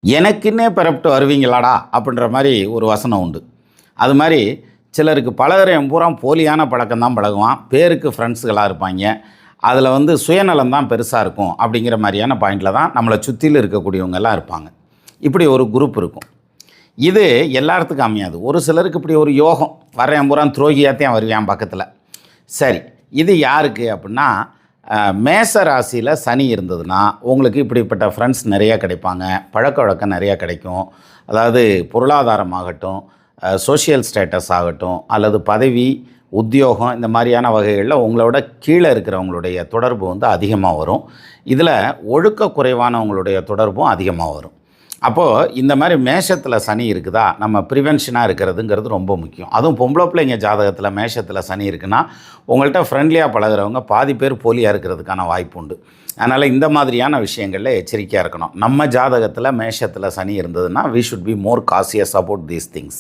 எனக்குன்னே பிறப்பிட்டு வருவீங்களாடா அப்படின்ற மாதிரி ஒரு வசனம் உண்டு. அது மாதிரி சிலருக்கு பழகுறவன் பூரா போலியான பழக்கம் தான் பழகுவான். பேருக்கு ஃப்ரெண்ட்ஸுகளாக இருப்பாங்க. அதில் சுயநலம் தான் பெருசாக இருக்கும் அப்படிங்கிற மாதிரியான பாயிண்டில் தான் நம்மளை சுற்றிலும் இருக்கக்கூடியவங்கெல்லாம் இருப்பாங்க. இப்படி ஒரு குரூப் இருக்கும். இது எல்லாத்துக்கும் அமையாது. ஒரு சிலருக்கு இப்படி ஒரு யோகம், வர்றேன் பூரா துரோகியாத்தையும் வருவேன் பக்கத்தில். சரி, இது யாருக்கு அப்படின்னா, மேச ராசியில் சனி இருந்ததுன்னா உங்களுக்கு இப்படிப்பட்ட ஃப்ரெண்ட்ஸ் நிறையா கிடைப்பாங்க. பழக்க வழக்கம் நிறையா கிடைக்கும். அதாவது பொருளாதாரமாகட்டும், சோஷியல் ஸ்டேட்டஸ் ஆகட்டும், அல்லது பதவி, உத்தியோகம், இந்த மாதிரியான வகைகளில் உங்களோட கீழே இருக்கிறவங்களுடைய தொடர்பு அதிகமாக வரும். இதில் ஒழுக்க குறைவானவங்களுடைய தொடர்பும் அதிகமாக வரும். அப்போது இந்த மாதிரி மேஷத்தில் சனி இருக்குதா, நம்ம ப்ரிவென்ஷனாக இருக்கிறதுங்கிறது ரொம்ப முக்கியம். அதுவும் பொம்பளை பிள்ளைங்க ஜாதகத்தில் மேஷத்தில் சனி இருக்குன்னா உங்கள்கிட்ட ஃப்ரெண்ட்லியாக பழகிறவங்க பாதி பேர் போலியாக இருக்கிறதுக்கான வாய்ப்பு உண்டு. அதனால் இந்த மாதிரியான விஷயங்களில் எச்சரிக்கையாக இருக்கணும். நம்ம ஜாதகத்தில் மேஷத்தில் சனி இருந்ததுன்னா we should be more cautious about these things.